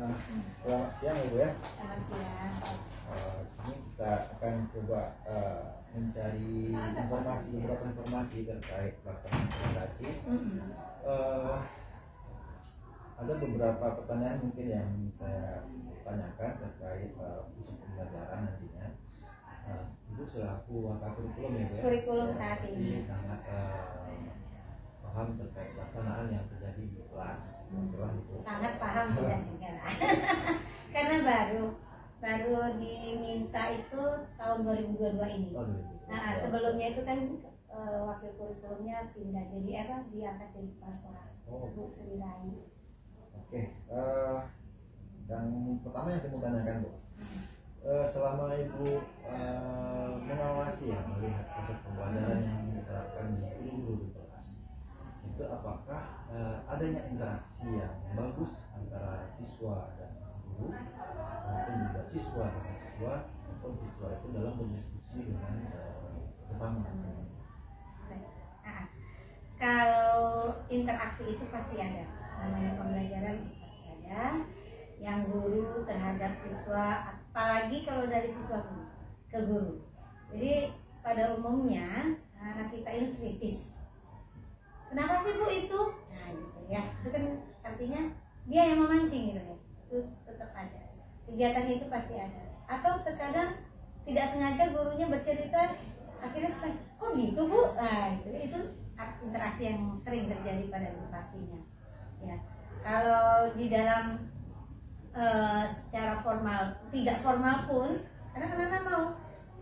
Selamat siang Ibu ya. Selamat siang. Ini kita akan coba mencari beberapa informasi terkait pelaksanaan presentasi. Ada beberapa pertanyaan mungkin yang saya tanyakan terkait isu pembelajaran nantinya. Ibu selaku wakil kurikulum ya Bu ya. Kurikulum saat ini sangat paham terkait pelaksanaan yang terjadi di kelas. Sangat paham tidak juga lah. Karena baru diminta itu tahun 2022 ini. Nah, sebelumnya itu kan wakil kurikulumnya pindah jadi diangkat jadi pastoral. Bu Sri Rai. Oke. Yang pertama yang saya mau tanyakan Bu, selama Ibu mengawasi ya, melihat proses pembelajaran yang diterapkan di guru di kelas, itu apakah adanya interaksi yang bagus antara siswa dan guru, maupun juga siswa dengan siswa, maupun siswa itu dalam berdiskusi dengan sesama? Kalau interaksi itu pasti ada, namanya pembelajaran pasti ada. Yang guru terhadap siswa, apalagi kalau dari siswa ke guru. Jadi pada umumnya anak kita ini kritis. Kenapa sih Bu itu? Nah gitu ya, itu kan artinya dia yang memancing gitu ya. Itu tetap ada. Kegiatan itu pasti ada. Atau terkadang tidak sengaja gurunya bercerita, akhirnya kok gitu Bu? Nah itu interaksi yang sering terjadi pada edukasinya. Ya, kalau di dalam secara formal, tidak formal pun, karena anak-anak mau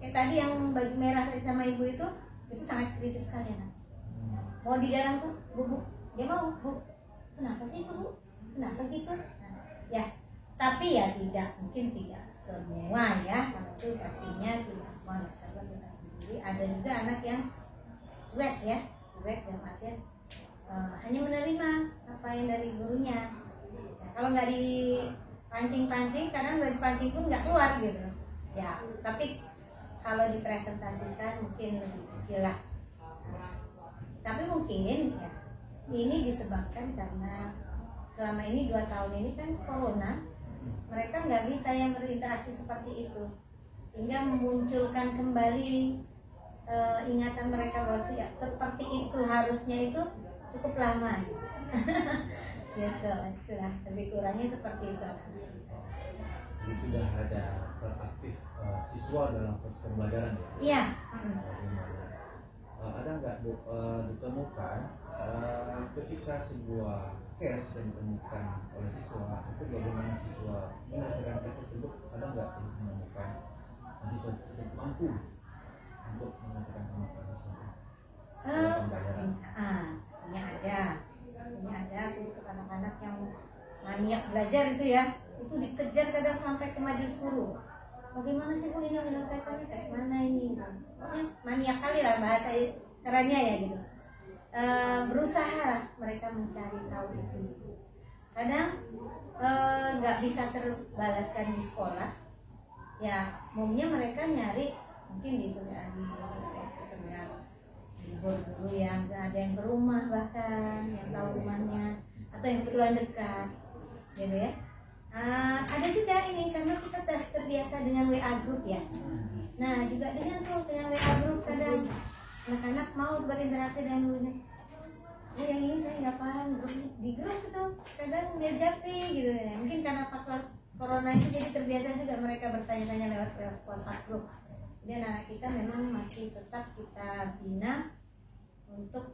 kayak tadi yang baju merah sama ibu itu sangat kritis sekali anak. Mau digarang tuh, bu, dia mau Bu. Kenapa sih itu Bu? Kenapa gitu? Nah, ya, tapi ya mungkin tidak semua ya, karena itu pastinya tidak semua nggak bisa kita sendiri. Ada juga anak yang cuek ya, cuek dalam artian hanya menerima apa yang dari gurunya. Ya, kalau nggak dipancing-pancing, kadang udah dipancing pun nggak keluar gitu. Ya, tapi kalau dipresentasikan mungkin lebih kecil lah. Tapi mungkin ya, ini disebabkan karena selama ini 2 tahun ini kan corona, mereka nggak bisa yang berinteraksi seperti itu, sehingga memunculkan kembali ingatan mereka bahwa seperti itu harusnya itu cukup lama gitu. Gitu, itulah lebih kurangnya seperti itu. Jadi sudah ada peraktif siswa dalam proses pembelajaran ya? Iya. Ada nggak Bu ditemukan ketika sebuah case yang ditemukan oleh siswa itu bagaimana siswa menyelesaikan case tersebut, ada nggak menemukan siswa tersebut mampu untuk menyelesaikan masalah tersebut? Pastinya ada untuk anak-anak yang maniak belajar itu ya, itu dikejar kadang sampai ke majelis guru. Bagaimana sih Bu ini menyelesaikannya, kayak mana ini? Pokoknya maniak kali lah bahasa kerennya ya gitu. Berusaha mereka mencari tahu isi. Kadang nggak bisa terbalaskan di sekolah. Ya, umumnya mereka nyari mungkin di guru yang ada yang ke rumah, bahkan yang tahu rumahnya atau yang kebetulan dekat, gitu ya. Ada juga ini karena kita terbiasa dengan WA group ya. Nah juga dengan WA group kadang anak-anak mau berinteraksi dengan gurunya. Yang ini saya nggak paham, di grup itu kadang dia japri gitu ya. Mungkin karena faktor corona itu jadi terbiasa juga mereka bertanya-tanya lewat WhatsApp group. Jadi anak kita memang masih tetap kita bina untuk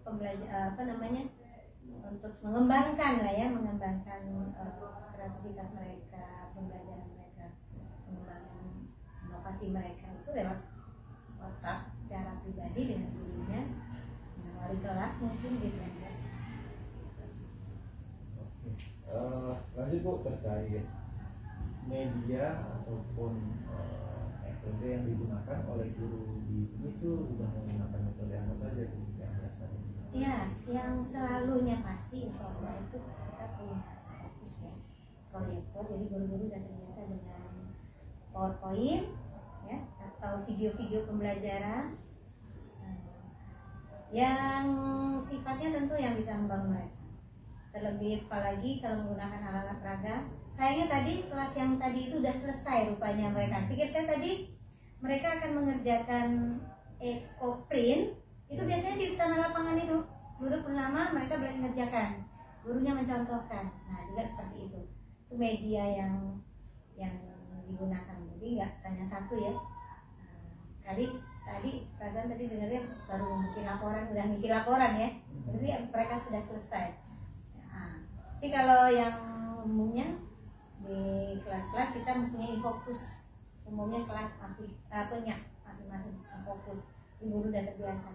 untuk mengembangkan kreativitas mereka, pembelajaran mereka, pengembangan inovasi mereka itu lewat WhatsApp secara pribadi dengan gurunya, dengan wali kelas mungkin gitu ya. Lanjut Bu, terkait media ataupun metode yang digunakan oleh guru di sini tuh sudah menggunakan metode apa saja Bu? Ya, yang selalunya pasti insya Allah itu kita punya fokus ya, proyektor. Jadi guru-guru sudah terbiasa dengan PowerPoint ya, atau video-video pembelajaran yang sifatnya tentu yang bisa membangun mereka. terlebih apalagi kalau menggunakan alat-alat peraga. Sayangnya tadi kelas yang tadi itu udah selesai rupanya mereka. Pikir saya tadi mereka akan mengerjakan ekoprint, itu biasanya di tanah lapangan itu duduk bersama mereka belajar mengerjakan, gurunya mencontohkan. Nah juga seperti itu media yang digunakan. Jadi nggak hanya satu ya. Tadi perasaan tadi dengarnya baru bikin laporan, udah bikin laporan ya. Berarti mereka sudah selesai. Nah, tapi kalau yang umumnya di kelas-kelas kita mempunyai fokus. Umumnya kelas masih punya masing-masing fokus. Guru udah terbiasa.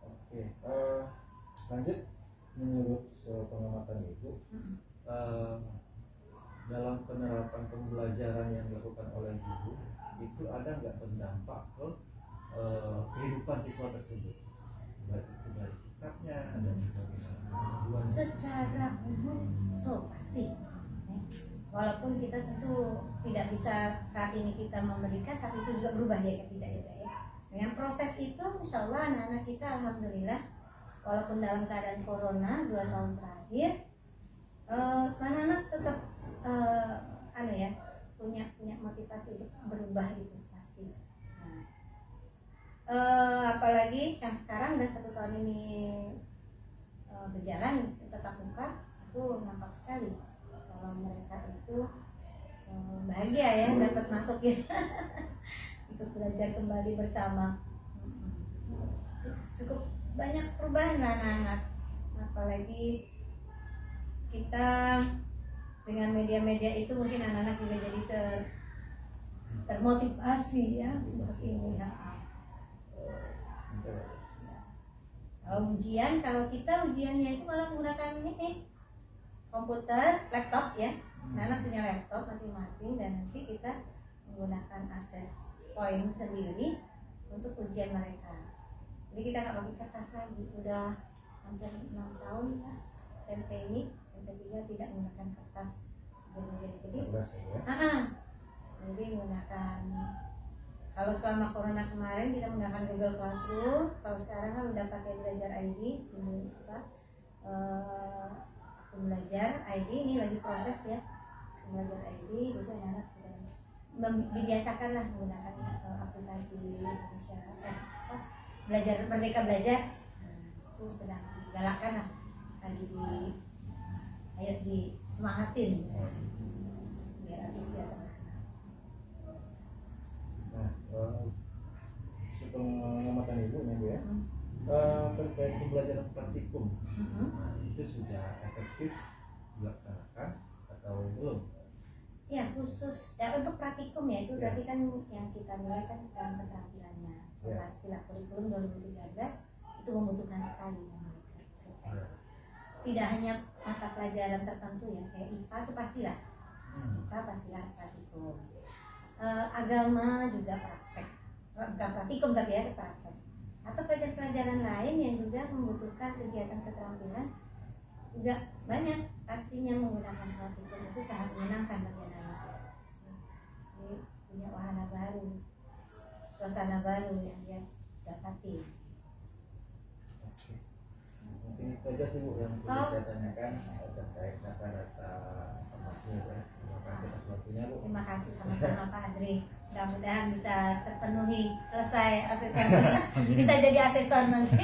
Oke, lanjut menurut pengamatan Ibu, dalam penerapan pembelajaran yang dilakukan oleh guru itu ada nggak berdampak ke kehidupan siswa tersebut, baik itu dari sikapnya dan juga secara umum pasti walaupun kita tentu tidak bisa saat ini kita memberikan, saat itu juga berubah ya, tidak juga ya. Dengan proses itu insya Allah anak-anak kita alhamdulillah walaupun dalam keadaan corona 2 tahun terakhir anak-anak tetap punya motivasi untuk berubah itu pasti. Apalagi yang sekarang udah 1 tahun ini berjalan tetap muka, itu nampak sekali kalau mereka itu bahagia ya dapat masuk ya ikut belajar kembali bersama. Cukup banyak perubahan anak-anak, apalagi kita dengan media-media itu mungkin anak-anak juga jadi termotivasi ya untuk ini ya. Kalau kita ujiannya itu malah menggunakan ini komputer, laptop ya. Anak punya laptop masing-masing dan nanti kita menggunakan access point sendiri untuk ujian mereka. Jadi kita nggak pakai kertas lagi. Udah hampir 6 tahun ya SMP ini. SMP 3 tidak menggunakan kertas. Jadi menggunakan, kalau selama corona kemarin kita menggunakan Google Classroom. Kalau sekarang kan udah pakai belajar ID ini belajar ID ini lagi proses ya, belajar ID itu anak sudah dibiasakan lah menggunakan aplikasi Indonesia belajar Merdeka Belajar. Itu sedang digalakkan lah, lagi di semangatin biar antusias sama anak. Nah, pengamatan Ibu nih Bu ya, terkait pembelajaran praktikum, itu sudah efektif dilaksanakan atau belum? Ya khusus ya untuk praktikum ya itu berarti kan yang kita mulai kan dalam keterampilannya. Pastilah kurikulum 2013 itu membutuhkan sekali yang mereka. Tidak hanya mata pelajaran tertentu ya, kayak IPA itu pastilah, IPA pastilah praktikum. Agama juga praktek, bukan praktikum tapi ya praktek. Atau pelajaran-pelajaran lain yang juga membutuhkan kegiatan keterampilan juga banyak, pastinya menggunakan praktikum itu sangat menyenangkan bagi anak-anak. Jadi punya wahana baru, suasana baru yang dia dapati. Mungkin itu aja sih Bu yang perlu saya tanyakan terkait data-data informasi ya. Terima kasih atas waktunya Bu. Terima kasih sama-sama Pak Adri. Mudah-mudahan bisa terpenuhi selesai asesor bisa jadi asesor nanti.